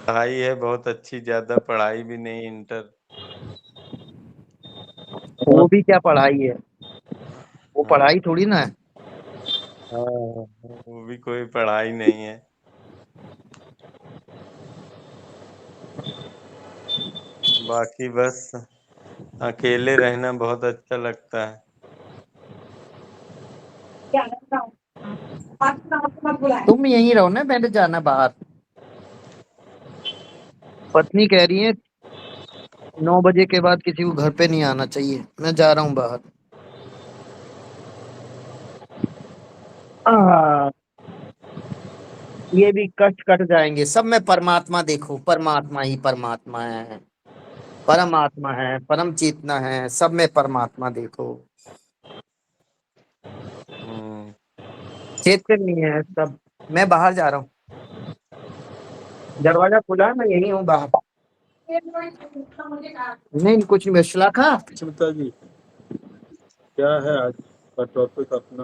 पढ़ाई है बहुत अच्छी, ज्यादा पढ़ाई भी नहीं, इंटर। वो भी क्या पढ़ाई है? वो हाँ पढ़ाई थोड़ी ना है। हाँ, वो भी कोई पढ़ाई नहीं है। बाकी बस अकेले रहना बहुत अच्छा लगता है। तुम यहीं रहो ना, मैंने जाना बाहर। पत्नी कह रही है 9 बजे के बाद किसी को घर पे नहीं आना चाहिए, मैं जा रहा हूँ बाहर। आ, ये भी कष्ट कट जाएंगे। सब में परमात्मा देखो, परमात्मा ही परमात्मा है। परमात्मा है, परम चेतना है, सब में परमात्मा देखो। हम्म। चेतन नहीं है सब। मैं बाहर जा रहा हूँ। दरवाजा खुला है, मैं यही हूँ बाहर। नहीं कुछ नहीं, श्लाखा। सुमिता जी, क्या है आज का टॉपिक अपना?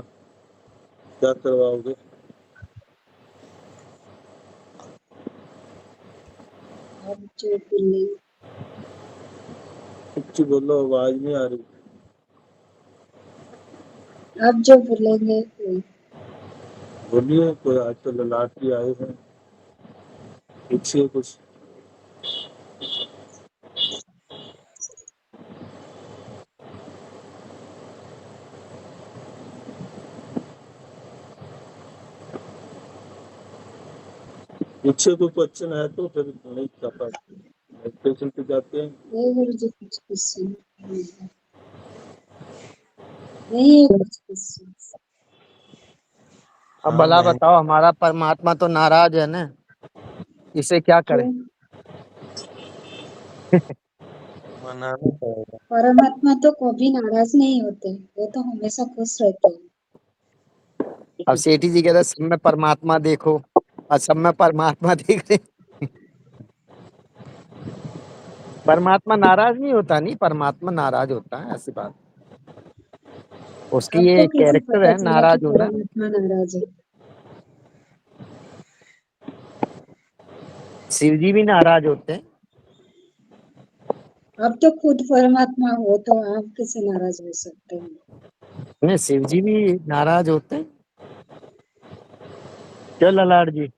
क्या करवाओगे? कुछ बोलो, आवाज नहीं आ रही। आप जो बोलेंगे वही। बोलिए, कोई आज तो ललाटी आए हैं, पूछिए कुछ। पूछिए, कोई क्वेश्चन है तो फिर नहीं कर पाते, मेडिटेशन पे जाते हैं। नहीं गुरु जी, कुछ क्वेश्चन नहीं है, कुछ क्वेश्चन। अब हाँ भला बहन, बताओ, हमारा परमात्मा तो नाराज है ना, इसे क्या करें? क्यों? मनाना पड़ेगा। परमात्मा तो कभी नाराज नहीं होते, वो तो हमेशा खुश रहते हैं। अब सेठी जी कहते सब में परमात्मा देखो, और सब में परमात्मा देख रहे। परमात्मा नाराज नहीं होता, नहीं परमात्मा नाराज होता है, ऐसी बात। उसकी आपको ये कैसे कैरेक्टर पता है चला कि नाराज होना। परमात्मा नाराज है? शिव जी भी नाराज होते हैं। आप तो खुद परमात्मा हो, तो आप कैसे नाराज हो सकते हैं? नहीं, शिव जी भी नाराज होते हैं। क्यों ललाट जी?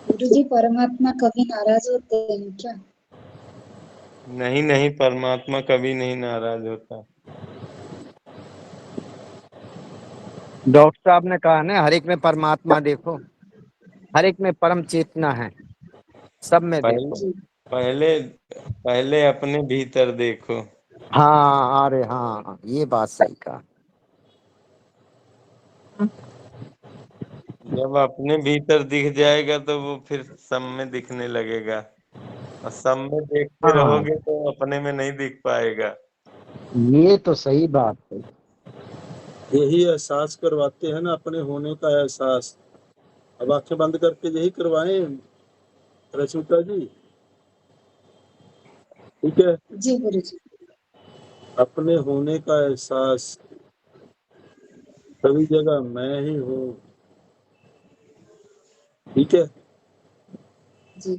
गुरु जी, परमात्मा कभी नाराज होते हैं क्या? नहीं नहीं, परमात्मा कभी नहीं नाराज होता। डॉक्टर साहब ने कहा ना, हर एक में परमात्मा देखो, हर एक में परम चेतना है, सब में पहले देखो। जी। पहले पहले अपने भीतर देखो। हाँ, अरे हाँ हाँ, ये बात सही कहा। जब अपने भीतर दिख जाएगा तो वो फिर सब में दिखने लगेगा। और सब में देखते हाँ, रहोगे तो अपने में नहीं दिख पाएगा। ये तो सही बात है। यही एहसास करवाते हैं ना, अपने होने का एहसास। अब आंखें बंद करके यही करवाएं रचिता जी, ठीक है? जी गुरु जी। अपने होने का एहसास, सभी जगह मैं ही हूँ, ठीक है? जी।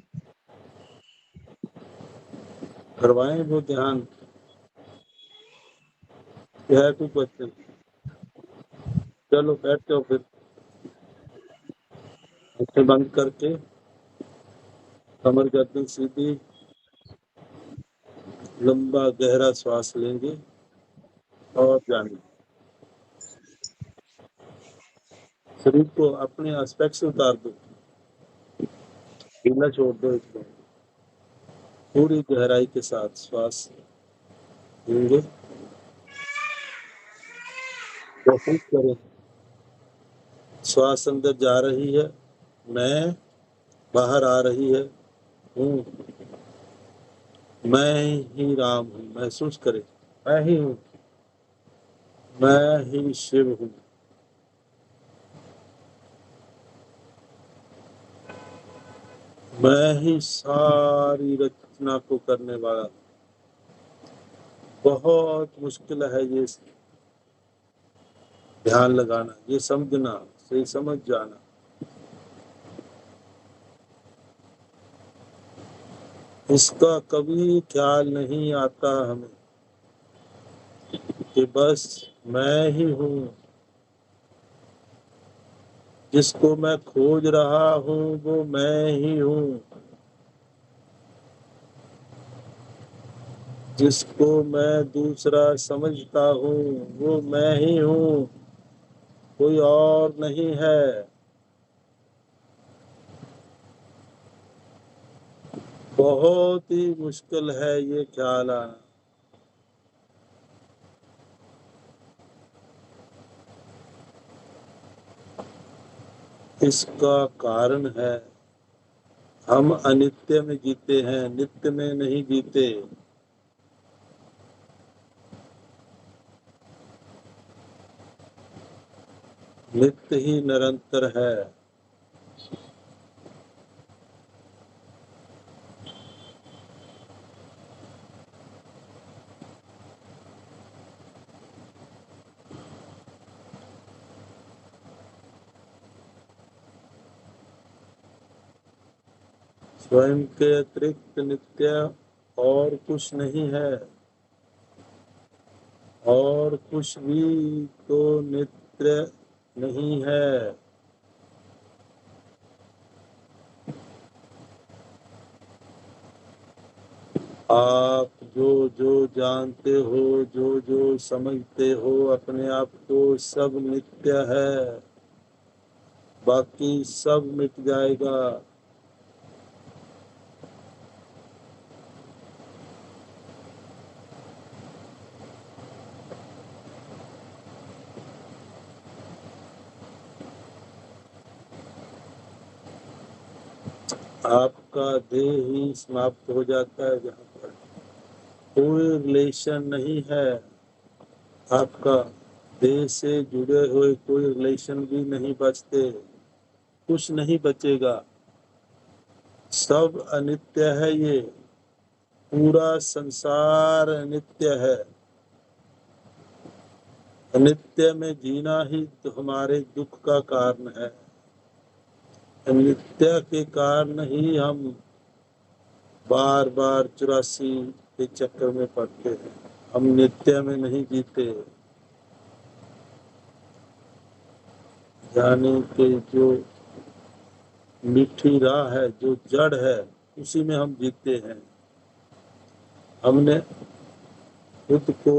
करवाएं वो ध्यान। क्या है कोई क्वेश्चन? चलो बैठ जाओ फिर, आंखें बंद करके, कमर गर्दन सीधी, लंबा गहरा श्वास लेंगे और जानेंगे। शरीर को अपने एस्पेक्ट से उतार दो, ढीला छोड़ दो इसको। पूरी गहराई के साथ श्वास लेंगे। कोशिश करें, श्वास अंदर जा रही है, मैं बाहर आ रही है, हूँ, मैं ही राम हूँ। महसूस करें, मैं ही हूँ, मैं ही शिव हूँ। मैं ही सारी रचना को करने वाला। बहुत मुश्किल है ये ध्यान लगाना, ये समझना, सही समझ जाना। इसका कभी ख्याल नहीं आता हमें कि बस मैं ही हूँ, जिसको मैं खोज रहा हूँ वो मैं ही हूँ, जिसको मैं दूसरा समझता हूँ वो मैं ही हूँ, कोई और नहीं है। बहुत ही मुश्किल है ये ख्याल आना। इसका कारण है हम अनित्य में जीते हैं, नित्य में नहीं जीते। नित्य ही निरंतर है। स्वयं के अतिरिक्त नित्य और कुछ नहीं है, और कुछ भी तो नित्य नहीं है। आप जो जो जानते हो, जो जो समझते हो अपने आप को, सब नित्य है, बाकी सब मिट जाएगा। आपका देह ही समाप्त हो जाता है, जहाँ पर कोई रिलेशन नहीं है। आपका देह से जुड़े हुए कोई रिलेशन भी नहीं बचते, कुछ नहीं बचेगा। सब अनित्य है, ये पूरा संसार अनित्य है। अनित्य में जीना ही तो हमारे दुख का कारण है। अनित्य के कारण ही हम बार बार 84 के चक्कर में पड़ते हैं। हम नित्य में नहीं जीते। यानी कि जो मीठी राह है, जो जड़ है, उसी में हम जीते हैं। हमने खुद को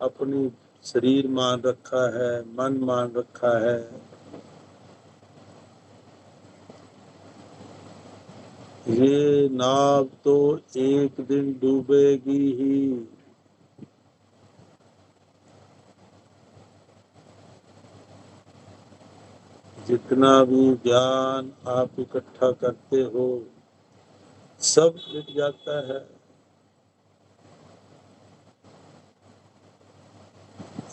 अपनी शरीर मान रखा है, मन मान रखा है। ये नाव तो एक दिन डूबेगी ही। जितना भी ज्ञान आप इकट्ठा करते हो, सब मिट जाता है।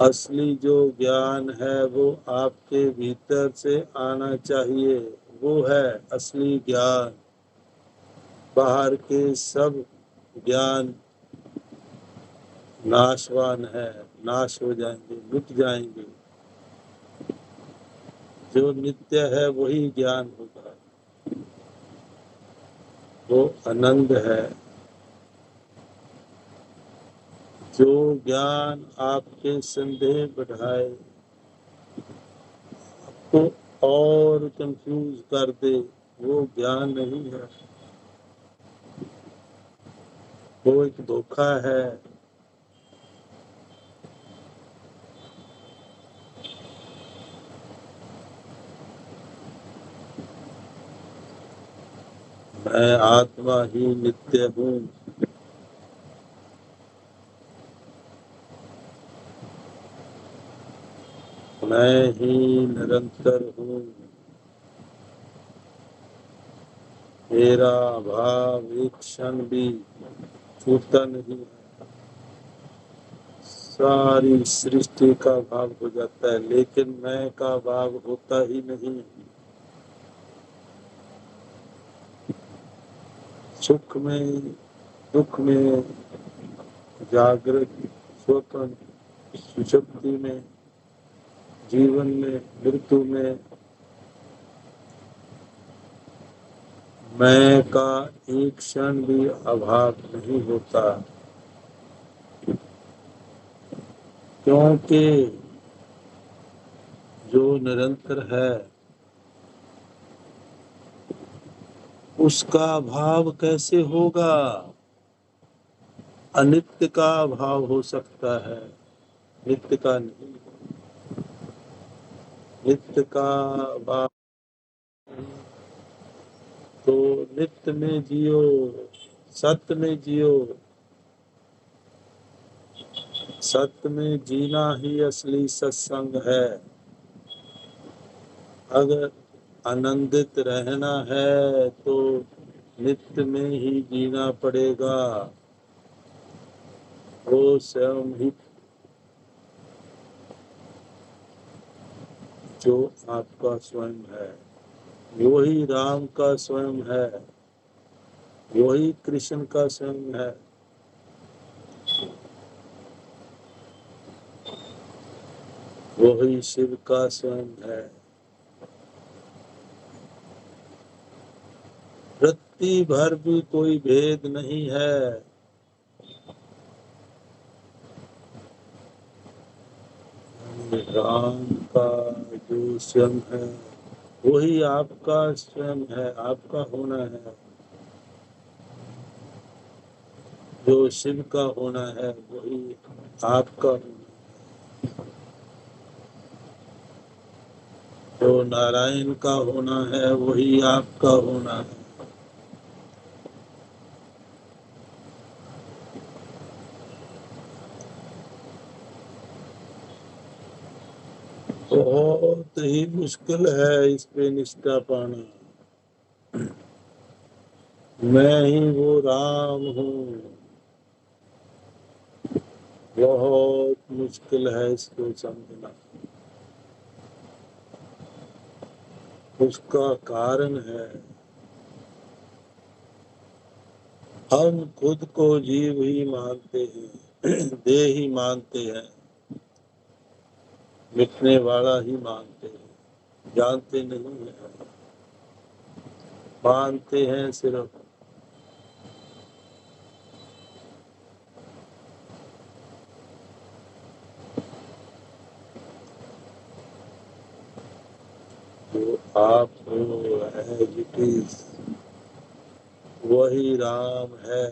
असली जो ज्ञान है वो आपके भीतर से आना चाहिए, वो है असली ज्ञान। बाहर के सब ज्ञान नाशवान है, नाश हो जाएंगे, मिट जाएंगे। जो नित्य है वही ज्ञान होगा, वो आनंद है। जो ज्ञान आपके संदेह बढ़ाए, आपको और कंफ्यूज कर दे, वो ज्ञान नहीं है, वो एक धोखा है। मैं आत्मा ही नित्य हूँ। मैं ही निरंतर हूँ। मेरा भाव एक क्षण भी छूटता नहीं है। सारी सृष्टि का भाव हो जाता है, लेकिन मैं का भाव होता ही नहीं। सुख में, दुख में, जागृत, स्वप्न, सुषुप्ति में, जीवन में, मृत्यु में मैं का एक क्षण भी अभाव नहीं होता, क्योंकि जो निरंतर है उसका अभाव कैसे होगा? अनित्य का अभाव हो सकता है, नित्य का नहीं। नित्य का अभाव तो नित्य में जियो, सत्य में जियो। सत्य में जीना ही असली सत्संग है। अगर आनंदित रहना है तो नित्य में ही जीना पड़ेगा। वो स्वयं ही जो आपका स्वयं है, वही राम का स्वयं है, वही कृष्ण का स्वयं है। वही शिव का स्वयं है। वृत्ति भर भी कोई भेद नहीं है। राम का जो स्वयं है वही आपका स्वयं है, आपका होना है। जो शिव का होना है वही आपका होना है। जो नारायण का होना है वही आपका होना है। बहुत ही मुश्किल है इस पे निष्ठा पाना। मैं ही वो राम हूँ, बहुत मुश्किल है इसको समझना। उसका कारण है हम खुद को जीव ही मानते हैं, देह ही मानते हैं, मिटने वाला ही मानते हैं, जानते नहीं हैं, मानते हैं सिर्फ। जो आप हो एज इट इज वही राम है।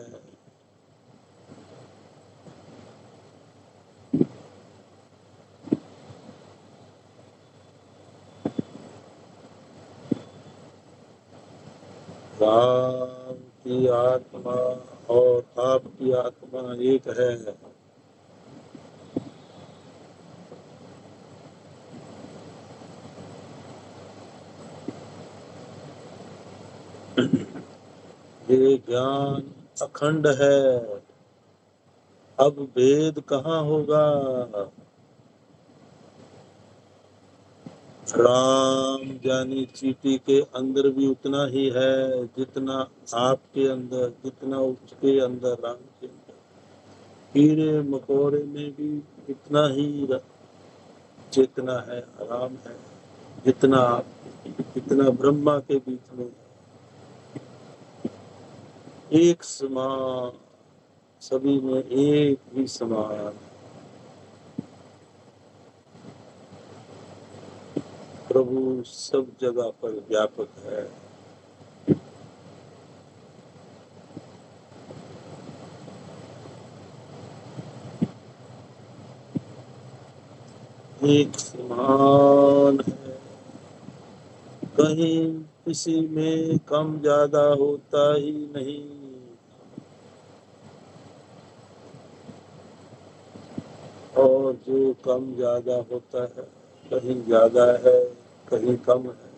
राम की आत्मा और आपकी आत्मा एक है। ये ज्ञान अखंड है। अब भेद कहाँ होगा? राम जानी चीटी के अंदर भी उतना ही है जितना आपके अंदर, जितना उसके अंदर, राम के अंदर। कीड़े मकोड़े में भी इतना ही चेतना है, राम है, जितना जितना ब्रह्मा के बीच में। एक समान, सभी में एक ही समान। प्रभु सब जगह पर व्यापक है। एक समान है, कहीं किसी में कम ज्यादा होता ही नहीं। और जो कम ज्यादा होता है, कहीं ज्यादा है कहीं कम है,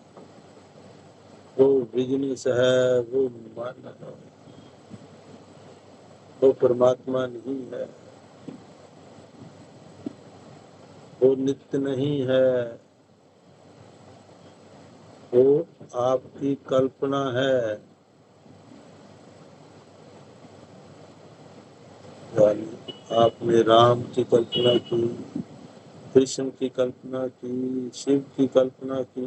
वो बिजनेस है, वो मन है, वो परमात्मा नहीं है, वो नित्य नहीं है, वो आपकी कल्पना है। यानी आपने राम की कल्पना की, कृष्ण की कल्पना की, शिव की कल्पना की,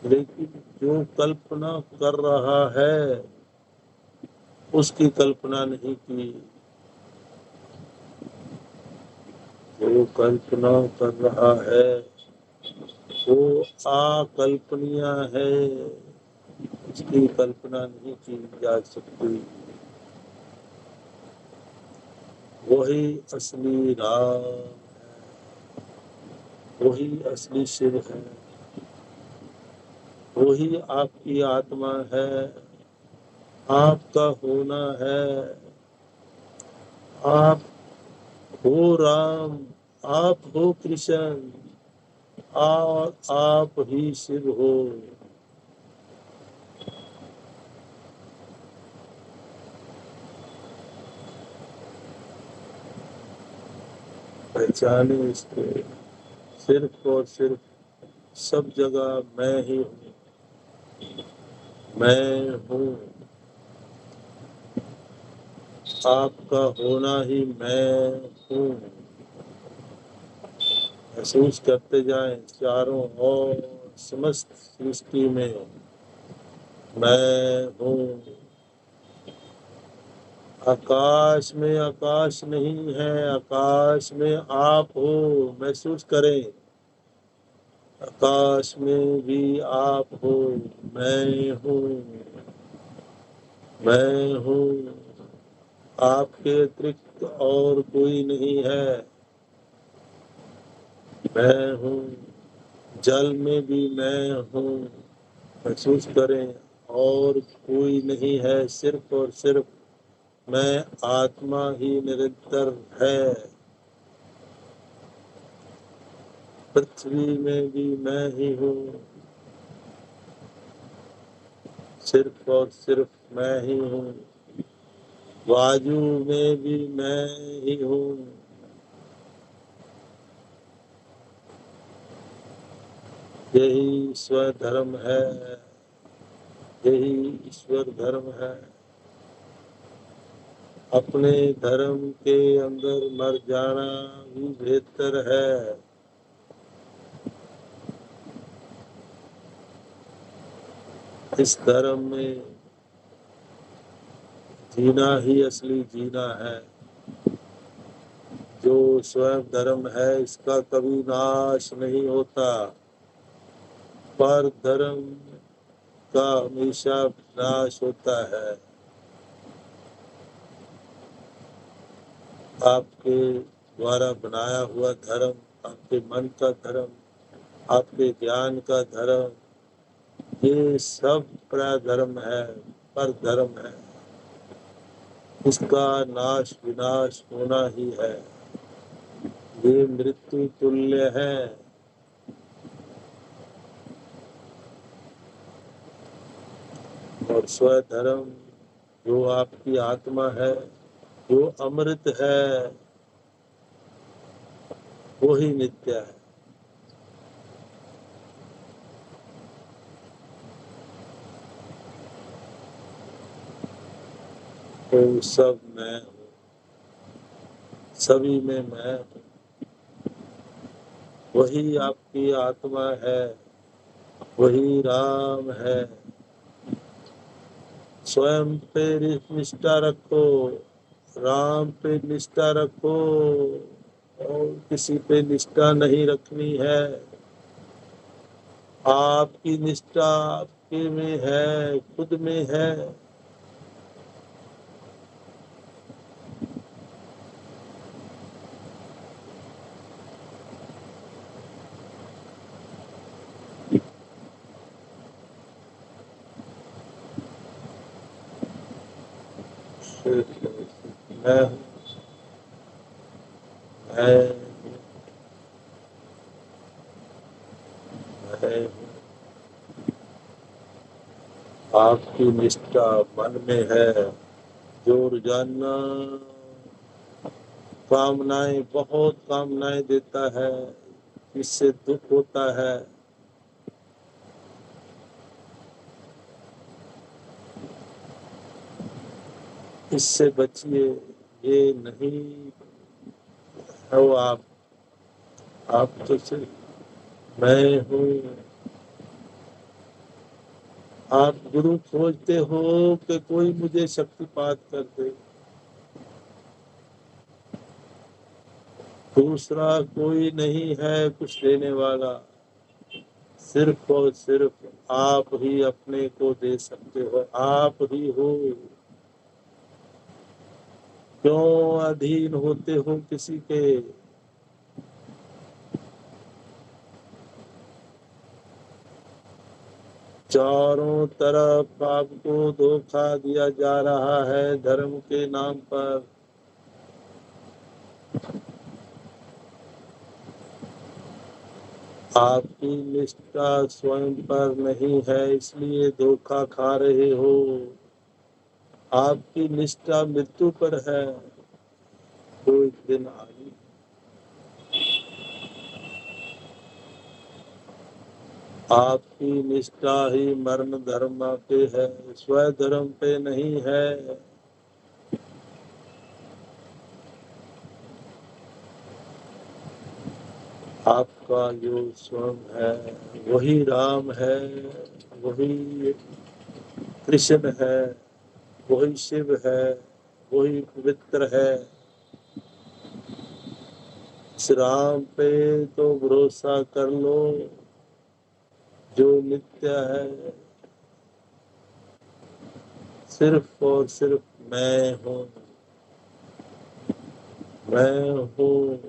लेकिन जो कल्पना कर रहा है उसकी कल्पना नहीं की। जो कल्पना कर रहा है वो अकल्पनीय है, उसकी कल्पना नहीं की जा सकती। वही असली राम है, वही असली शिव है, वही आपकी आत्मा है, आपका होना है। आप हो राम, आप हो कृष्ण, और आप ही शिव हो। पहचाने इसको, सिर्फ और सिर्फ सब जगह मैं ही हूँ, मैं हूँ। आपका होना ही मैं हूँ। महसूस करते जाएं चारों ओर समस्त सृष्टि में मैं हूँ। आकाश में आकाश नहीं है, आकाश में आप हो। महसूस करें, आकाश में भी आप हो। मैं हूँ, मैं हूँ। आपके अतिरिक्त और कोई नहीं है। मैं हूँ, जल में भी मैं हूँ। महसूस करें, और कोई नहीं है, सिर्फ और सिर्फ मैं आत्मा ही निरंतर है। पृथ्वी में भी मैं ही हूँ, सिर्फ और सिर्फ मैं ही हूँ। वायु में भी मैं ही हूँ। यही स्वधर्म है, यही ईश्वर धर्म है। अपने धर्म के अंदर मर जाना भी बेहतर है। इस धर्म में जीना ही असली जीना है। जो स्वयं धर्म है इसका कभी नाश नहीं होता, पर धर्म का हमेशा नाश होता है। आपके द्वारा बनाया हुआ धर्म, आपके मन का धर्म, आपके ज्ञान का धर्म, ये सब धर्म है, पर धर्म है। इसका नाश विनाश होना ही है। ये मृत्यु तुल्य है। और स्वधर्म जो आपकी आत्मा है, जो अमृत है, वो ही नित्य है। तो सब मैं हूँ, सभी में मैं हूँ। वही आपकी आत्मा है, वही राम है। स्वयं पे निष्ठा रखो, राम पे निष्ठा रखो, और किसी पे निष्ठा नहीं रखनी है। आपकी निष्ठा आपके में है, खुद में है। सिर्फ और सिर्फ मैं हूँ, मैं हूँ, मैं हूँ। आपकी निष्ठा मन में है, जो रोजाना कामनाएं, बहुत कामनाएं देता है, इससे दुख होता है। इससे बचिए, ये नहीं हो आप तो सिर्फ मैं हूँ। आप गुरु खोजते हो कि कोई मुझे शक्तिपात कर दे, दूसरा कोई नहीं है कुछ देने वाला, सिर्फ और सिर्फ आप ही अपने को दे सकते हो, आप ही हो। क्यों अधीन होते हो किसी के? चारों तरफ आपको धोखा दिया जा रहा है धर्म के नाम पर। आपकी निष्ठा स्वयं पर नहीं है, इसलिए धोखा खा रहे हो। आपकी निष्ठा मृत्यु पर है, तो एक दिन आएगी। आपकी निष्ठा ही मरण धर्म पे है, स्वधर्म पे नहीं है। आपका जो स्वयं है वही राम है, वही कृष्ण है, वही शिव है, वही पवित्र है। इस राम पे तो भरोसा कर लो जो नित्य है। सिर्फ और सिर्फ मैं हूँ, मैं हूँ,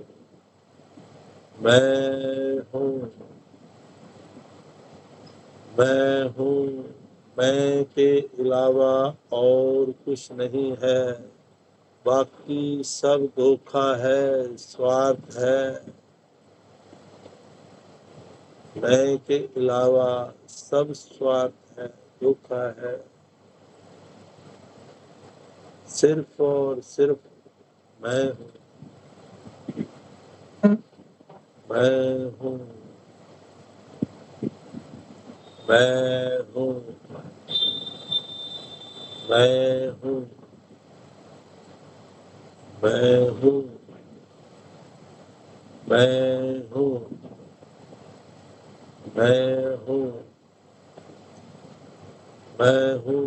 मैं हूँ, मैं हूँ। मैं के अलावा और कुछ नहीं है, बाकी सब धोखा है, स्वार्थ है। मैं के अलावा सब स्वार्थ है, धोखा है। सिर्फ और सिर्फ मैं हूँ, मैं हूँ, मैं हूँ, मैं हूँ, मैं हूँ, मैं हूँ, मैं हूँ, मैं हूँ,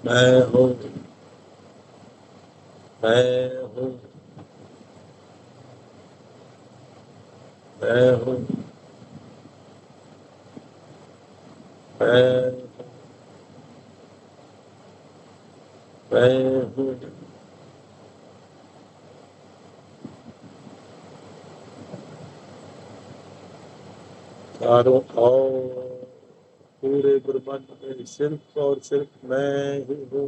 मैं हूँ, मैं हूँ, मैं हूँ, मैं हूँ। चारों ओर पूरे ब्रह्मांड में सिर्फ और सिर्फ मैं ही हूँ,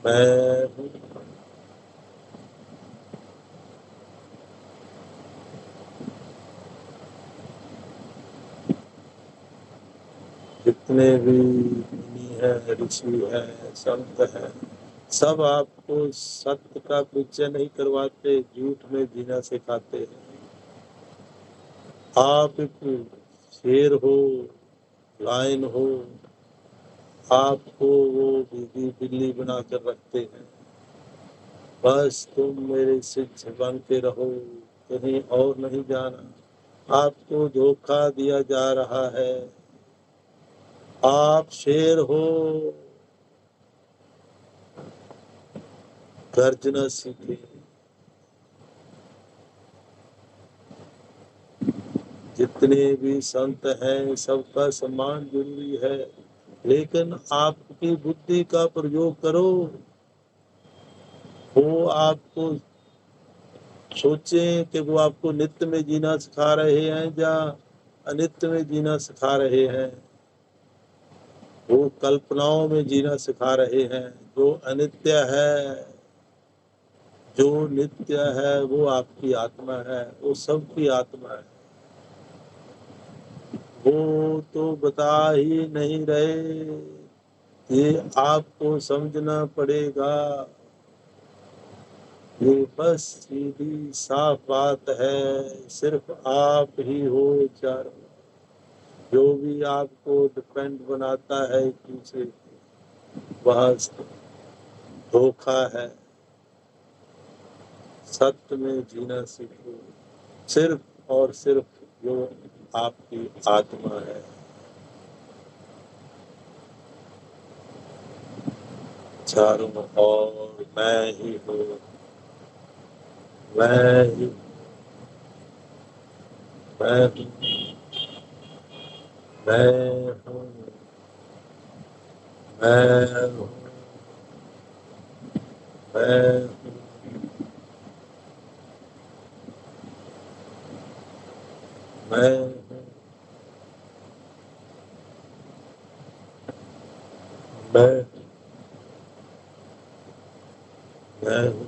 मैं हूँ। जितने भी मुनि है, ऋषि है, संत है, सब आपको सत्य का परिचय नहीं करवाते, झूठ में जीना सिखाते हैं। आप एक शेर हो, लायन हो, आपको वो बीवी बिल्ली बना कर रखते हैं। बस तुम मेरे शिष्य बन के रहो, कहीं और नहीं जाना। आपको धोखा दिया जा रहा है। आप शेर हो, गर्जना सीखे। जितने भी संत हैं सबका सम्मान जरूरी है, लेकिन आपकी बुद्धि का प्रयोग करो। वो आपको सोचें कि वो आपको नित्य में जीना सिखा रहे हैं या अनित्य में जीना सिखा रहे हैं। वो कल्पनाओं में जीना सिखा रहे हैं। जो अनित्य है, जो नित्य है, वो आपकी आत्मा है, वो सबकी आत्मा है। वो तो बता ही नहीं रहे, ये आपको समझना पड़ेगा। ये बस सीधी साफ बात है, सिर्फ आप ही हो चारों। जो भी आपको डिपेंड बनाता है दूसरे, वह धोखा है। सत्य में जीना सीखो, सिर्फ और सिर्फ जो आपकी आत्मा है। चारों ओर मैं ही हूँ, मैं ही, मैं हूँ, मैं हूँ, मैं हूँ, मैं हूँ, मैं हूँ, मैं हूँ।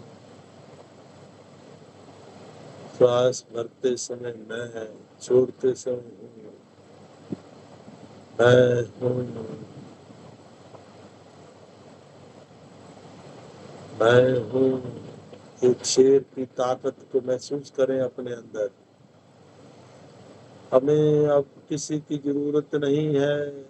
श्वास भरते समय मैं, छोड़ते समय हूँ, मैं हूँ, मैं हूँ। एक शेर की ताकत को महसूस करें अपने अंदर। हमें अब किसी की जरूरत नहीं है,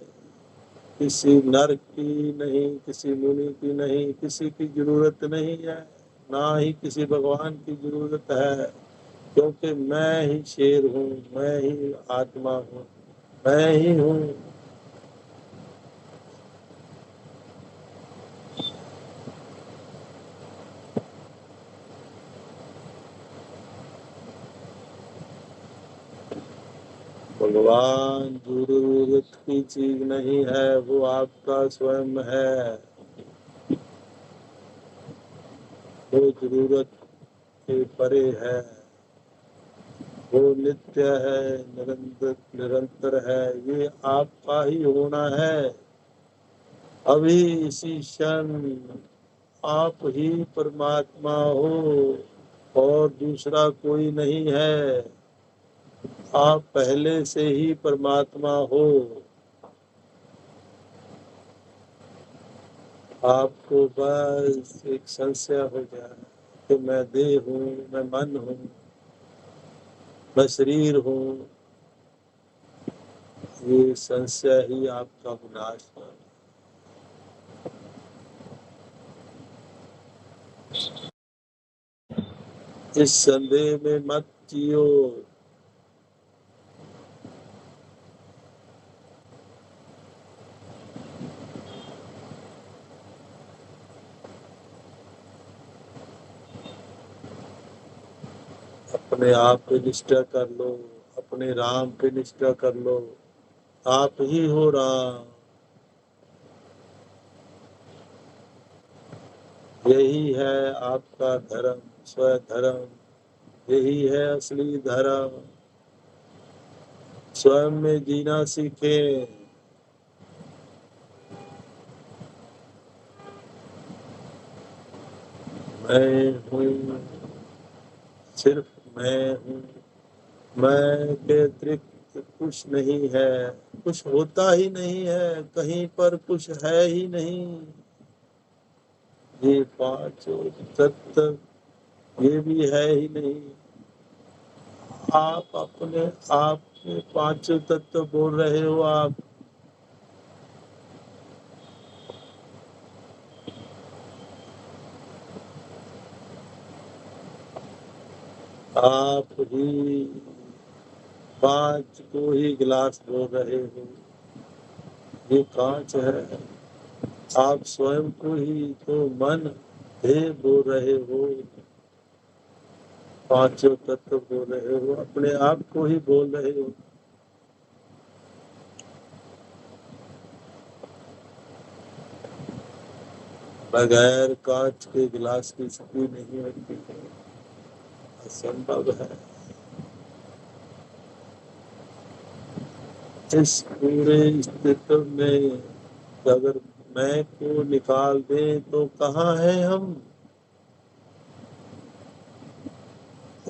किसी नर की नहीं, किसी मुनि की नहीं, किसी की जरूरत नहीं है, ना ही किसी भगवान की जरूरत है। क्योंकि मैं ही शेर हूँ, मैं ही आत्मा हूँ, मैं ही हूँ। भगवान जरूरत की चीज नहीं है, वो आपका स्वयं है। वो जरूरत के परे है, वो नित्य है, निरंतर निरंतर है। ये आपका ही होना है। अभी इसी क्षण आप ही परमात्मा हो और दूसरा कोई नहीं है। आप पहले से ही परमात्मा हो। आपको बस एक संशय हो जाए कि मैं देह हूँ, मैं मन हूँ, मैं शरीर हूँ। ये संशय ही आपका विनाश है। इस संदेह में मत जियो। अपने आप पे निष्ठा कर लो, अपने राम पे निष्ठा कर लो। आप ही हो राम। यही है आपका धर्म, स्वधर्म। यही है असली धर्म। स्वयं में जीना सीखें। मैं हूँ, सिर्फ मैं हूँ। मैं के अतिरिक्त कुछ नहीं है, कुछ होता ही नहीं है, कहीं पर कुछ है ही नहीं। ये पांचों तत्व, ये भी है ही नहीं। आप अपने आप में पांचों तत्व बोल रहे हो। आप ही कांच को ही गिलास बोल रहे हो। ये कांच है। आप स्वयं को ही तो मन है बोल रहे हो। पांचों तत्व बोल रहे हो, अपने आप को ही बोल रहे हो। बगैर कांच के गिलास की स्थिति नहीं होती है, असंभव है। इस पूरे अस्तित्व में कि अगर मैं को निकाल दें तो कहाँ हैं हम?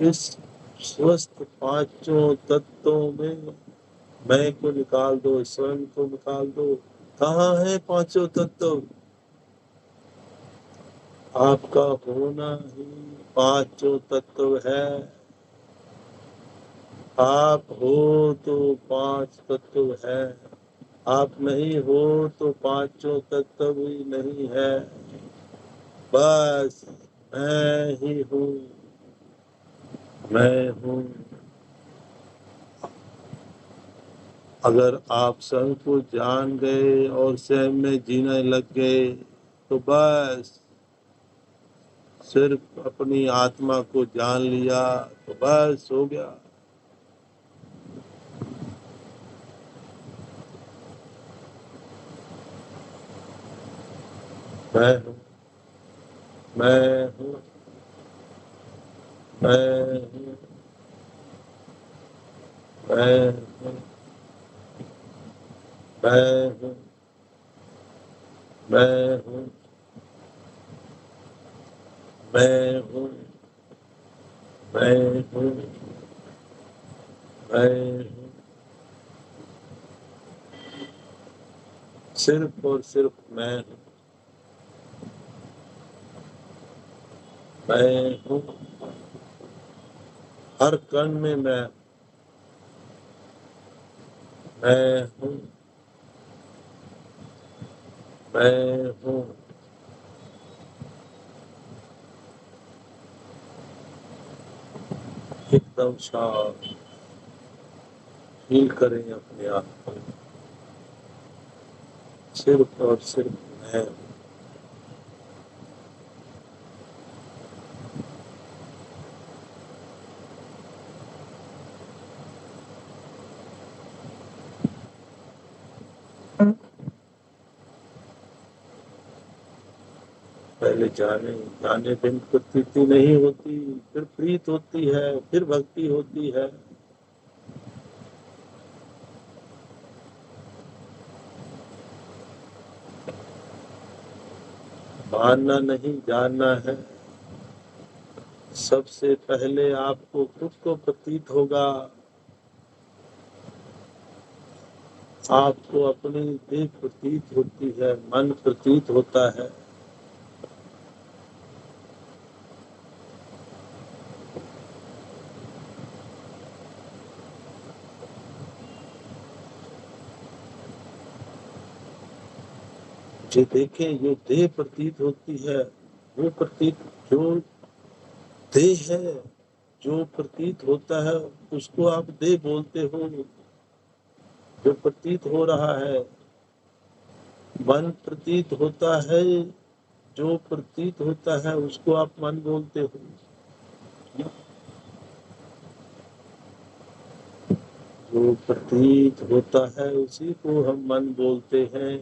इस स्वस्थ पांचों तत्वों में मैं को निकाल दो, स्वयं को निकाल दो, कहाँ है पांचों तत्व? आपका होना ही पांचों तत्व है। आप हो तो पांच तत्व है, आप नहीं हो तो पांचों तत्व ही नहीं है। बस मैं ही हूँ, मैं हूँ। अगर आप स्वयं को जान गए और स्वयं में जीने लग गए तो बस सिर्फ अपनी आत्मा को जान लिया तो बस हो गया। मैं हूँ, मैं हूँ, मैं हूँ, मैं हूँ, मैं हूँ, मैं हूँ, मैं हूँ, मैं हूँ, मैं हूँ। सिर्फ और सिर्फ मैं हूँ, मैं हूँ। हर कण में मैं हूँ, मैं हूँ। एकदम शांत फील करें अपने आप को, सिर्फ और सिर्फ मैं हूँ। पहले जाने जाने बिन प्रतीति नहीं होती, फिर प्रीत होती है, फिर भक्ति होती है। मानना नहीं, जानना है। सबसे पहले आपको खुद को प्रतीत होगा, आपको अपनी देह प्रतीत होती है, मन प्रतीत होता है। जो देखें, जो देह प्रतीत होती है, वो प्रतीत जो देह है, जो प्रतीत होता है उसको आप देह बोलते हो। जो प्रतीत हो रहा है, मन प्रतीत होता है, जो प्रतीत होता है उसको आप मन बोलते हो। जो प्रतीत होता है उसी को हम मन बोलते हैं।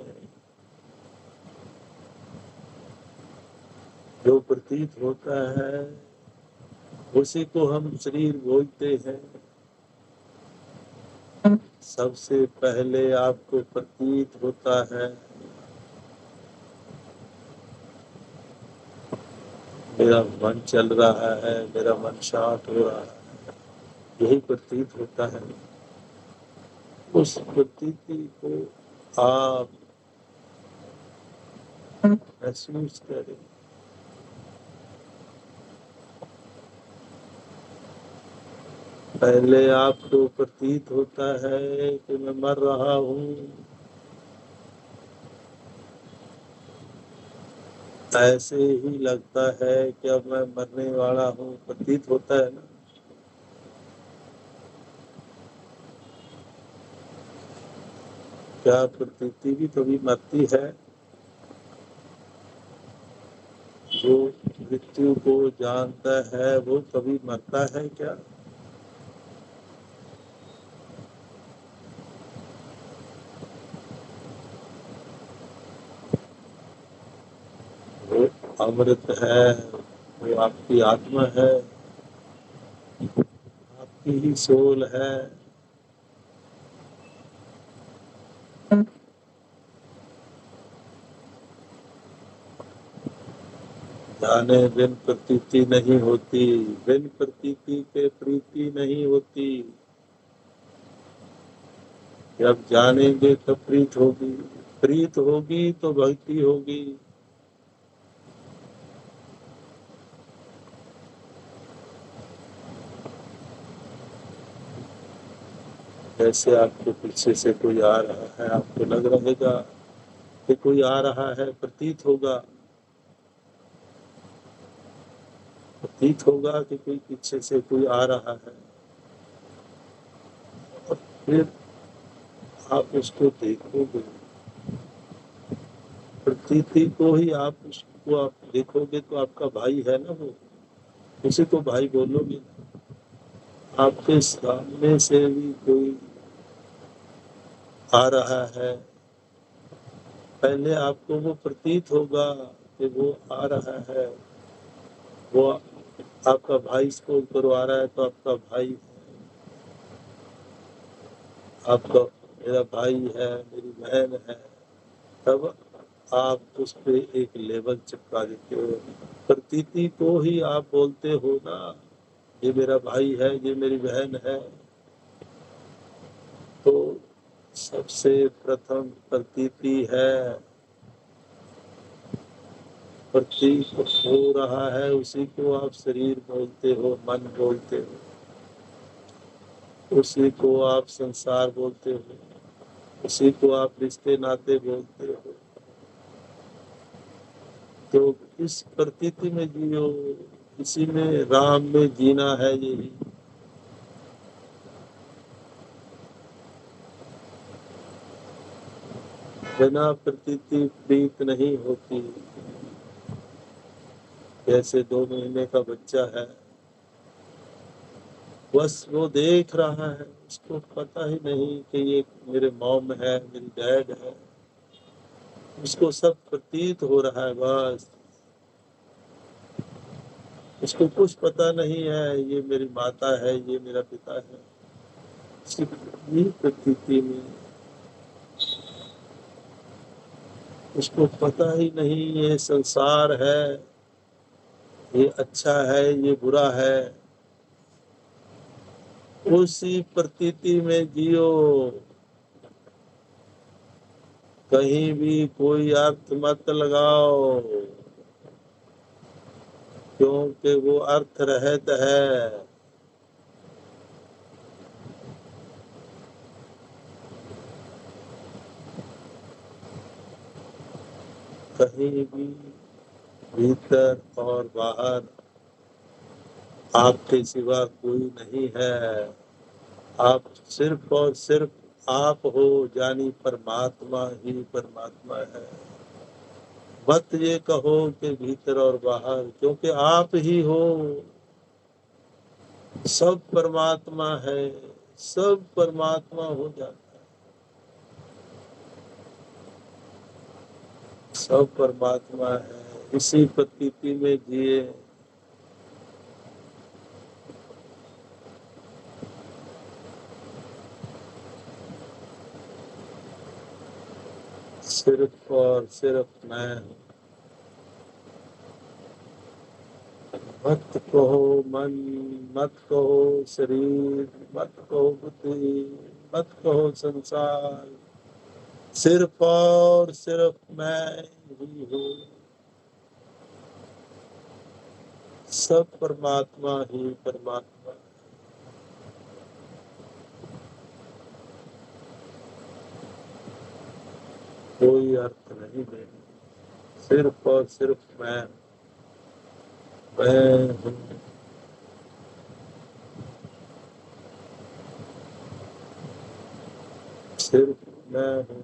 जो प्रतीत होता है उसी को हम शरीर बोलते हैं। सबसे पहले आपको प्रतीत होता है मेरा मन चल रहा है, मेरा मन शांत हो रहा है, यही प्रतीत होता है। उस प्रतीति को आप महसूस करें। पहले आपको प्रतीत होता है कि मैं मर रहा हूँ, ऐसे ही लगता है कि अब मैं मरने वाला हूँ, प्रतीत होता है ना। क्या प्रतीति भी कभी मरती है? जो मृत्यु को जानता है वो कभी मरता है क्या? वो अमृत है, वो आपकी आत्मा है, आपकी ही सोल है। जाने बिन प्रतीति नहीं होती, बिन प्रतीति के प्रीति नहीं होती। जब जानेंगे तब प्रीत होगी, प्रीत होगी तो भक्ति होगी। जैसे आपके पीछे से कोई आ रहा है, आपको लग रहेगा कि कोई आ रहा है, प्रतीत होगा, प्रतीत होगा कि कोई पीछे से कोई आ रहा है, और फिर आप उसको देखोगे, प्रतीति को ही आप उसको आप देखोगे तो आपका भाई है ना वो, उसी को भाई बोलोगे। आपके सामने से भी कोई आ रहा है, पहले आपको वो प्रतीत होगा कि वो आ रहा है, वो आपका भाई इसको करवा रहा है तो आपका भाई है, आपका मेरा भाई है, मेरी बहन है। तब आप उस पे एक लेबल चिपका देते हो, प्रतीति को ही आप बोलते हो ना, ये मेरा भाई है, ये मेरी बहन है। तो सबसे प्रथम प्रतीति है, प्रतीत हो रहा है, उसी को आप शरीर बोलते हो, मन बोलते हो, उसी को आप संसार बोलते हो, उसी को आप रिश्ते नाते बोलते हो। तो इस प्रतीति में जियो, इसी में राम में जीना है। यही बिना प्रतीति प्रीत नहीं होती। जैसे 2 महीने का बच्चा है, बस वो देख रहा है, उसको पता ही नहीं कि ये मेरे मॉम है, मेरी डैड है, उसको सब प्रतीत हो रहा है। बस उसको कुछ पता नहीं है ये मेरी माता है, ये मेरा पिता है। सिर्फ ये प्रतीति में उसको पता ही नहीं ये संसार है, ये अच्छा है, ये बुरा है। उसी प्रतीति में जियो, कहीं भी कोई अर्थ मत लगाओ, क्योंकि वो अर्थ रहित है। कहीं भी भीतर और बाहर आपके सिवा कोई नहीं है। आप सिर्फ और सिर्फ आप हो, यानी परमात्मा ही परमात्मा है। मत ये कहो कि भीतर और बाहर, क्योंकि आप ही हो। सब परमात्मा है, सब परमात्मा हो जाता है, सब परमात्मा है। इसी प्रतीति में जिए। सिर्फ और सिर्फ मैं हूँ। मत कहो मन, मत कहो शरीर, मत कहो बुद्धि, मत कहो संसार, सिर्फ और सिर्फ मैं ही हूँ। सब परमात्मा ही परमात्मा। कोई अर्थ नहीं देना, सिर्फ और सिर्फ मैं हूँ। सिर्फ मैं हूँ।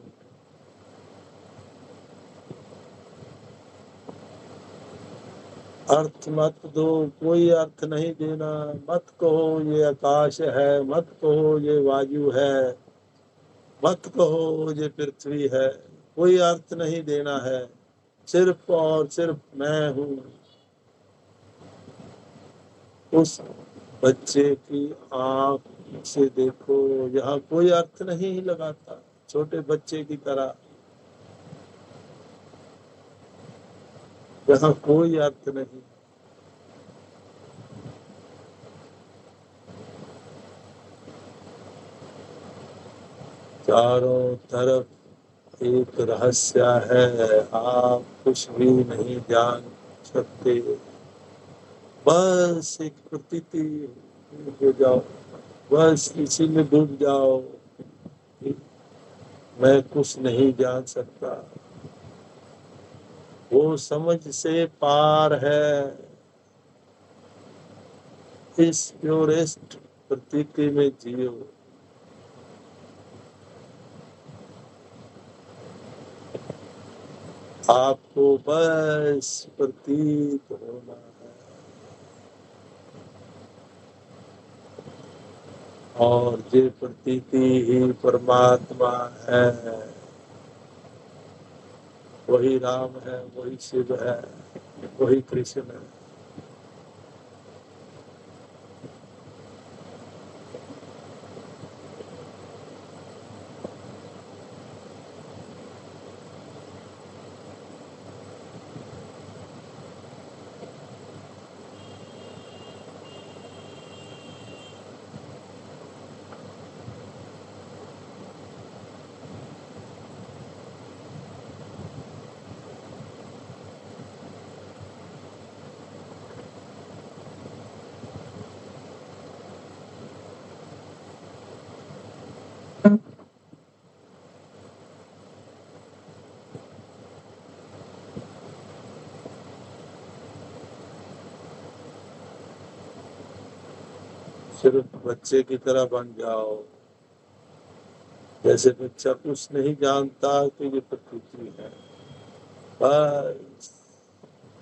अर्थ मत दो, कोई अर्थ नहीं देना। मत कहो ये आकाश है, मत कहो ये वायु है, मत कहो ये पृथ्वी है, कोई अर्थ नहीं देना है। सिर्फ और सिर्फ मैं हूँ। उस बच्चे की आंख से देखो, यहाँ कोई अर्थ नहीं लगाता, छोटे बच्चे की तरह। यहाँ कोई अर्थ नहीं। चारों तरफ एक रहस्य है, आप कुछ भी नहीं जान सकते, बस एक प्रतीति हो जाओ, बस इसी में डूब जाओ। मैं कुछ नहीं जान सकता, वो समझ से पार है। इस प्योरेस्ट प्रतीति में जियो। आपको बस प्रतीत होना है, और ये प्रतीति ही परमात्मा है। वही राम है, वही शिव है, वही कृष्ण है। सिर्फ बच्चे की तरह बन जाओ। जैसे बच्चा कुछ नहीं जानता तो ये प्रकृति है, बस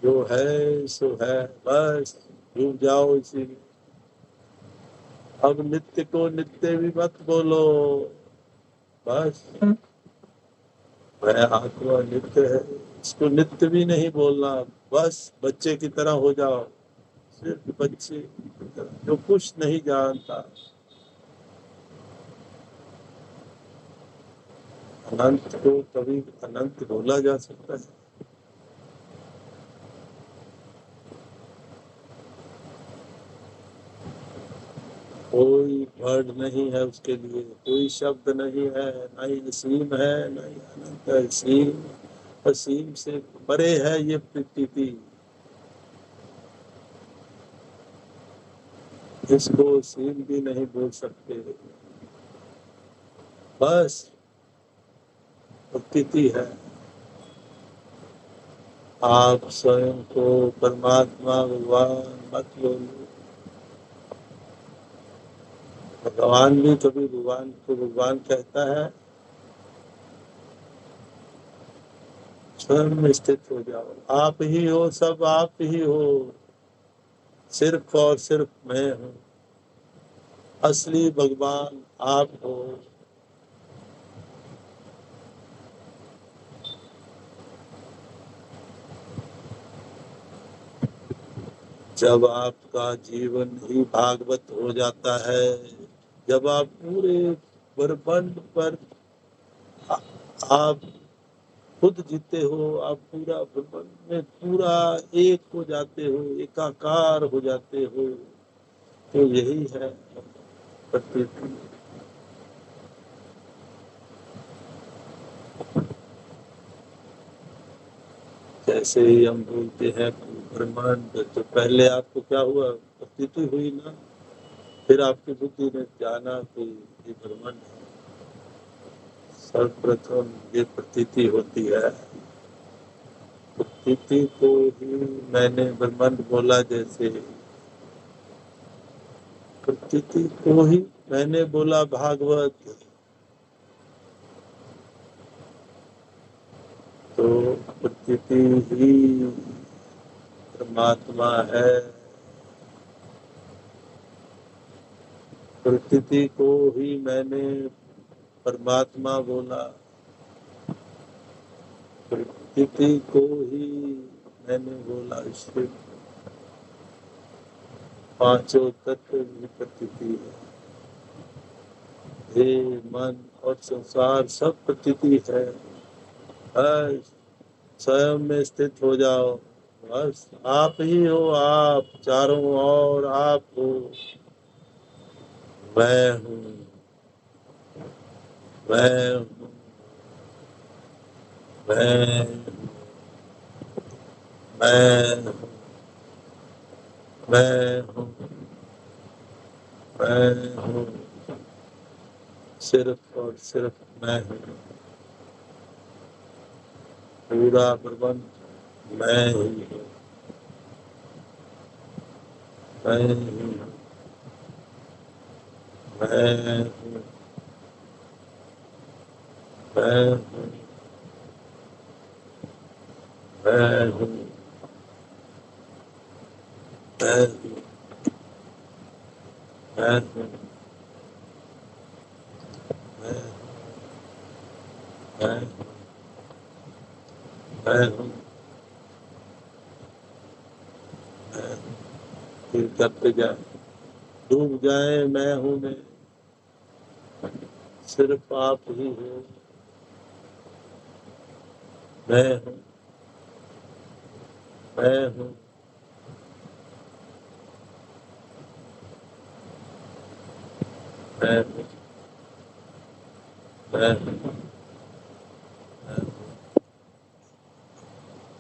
जो है सो है, बस डूब जाओ इसी में। अब नित्य को नित्य भी मत बोलो, बस मैं आत्मा नित्य है, इसको नित्य भी नहीं बोलना, बस बच्चे की तरह हो जाओ। सिर्फ बच्चे की तरह जो कुछ नहीं जानता। अनंत को कभी अनंत बोला जा सकता है? कोई वर्ड नहीं है उसके लिए, कोई शब्द नहीं है, ना ही असीम है ना ही अनंत है। असीम असीम से परे है ये प्रतीति। इसको असीम भी नहीं बोल सकते, बस प्रतीति है। आप स्वयं को परमात्मा भगवान मत बोलो। भगवान भी कभी भगवान को भगवान कहता है। स्वयं में स्थित हो जाओ, आप ही हो, सब आप ही हो, सिर्फ और सिर्फ मैं हूँ। असली भगवान आप हो। जब आपका जीवन ही भागवत हो जाता है, जब आप पूरे ब्रह्मांड पर आप खुद जीते हो, आप पूरा ब्रह्मांड में पूरा एक हो जाते हो, एकाकार हो जाते हो, तो यही है प्रकृति। जैसे ही हम बोलते हैं ब्रह्मांड, तो पहले आपको क्या हुआ? प्रतीति हुई ना, फिर आपकी बुद्धि ने जाना कि ये ब्रह्मांड है। सर्वप्रथम ये प्रतीति होती है। प्रतीति को ही मैंने ब्रह्मांड बोला। जैसे प्रतीति को ही मैंने बोला भागवत। तो प्रतीति ही परमात्मा है। प्रतीति को ही मैंने परमात्मा बोला। प्रकृति को ही मैंने बोला शिव। पांचों तत्व की प्रतीति है। हे मन और संसार सब प्रतीति है। बस स्वयं में स्थित हो जाओ, बस आप ही हो, आप चारों ओर आप हो। मैं हूँ, मैं हूँ, मैं हूँ, मैं हूँ, मैं हूँ, मैं हूँ, सिर्फ और सिर्फ मैं हूँ। पूरा प्रबंध मैं ही हूँ, मैं ही हूँ, मैं हूँ, मैं हूँ, मैं हूँ, मैं हूँ, मैं हूँ, मैं हूँ, मैं हूँ, मैं हूँ, मैं हूँ। फिर करते जाए, डूब जाए मैं हूँ में, सिर्फ आप ही हो। मैं हूँ, मैं हूँ, मैं हूँ, मैं हूँ,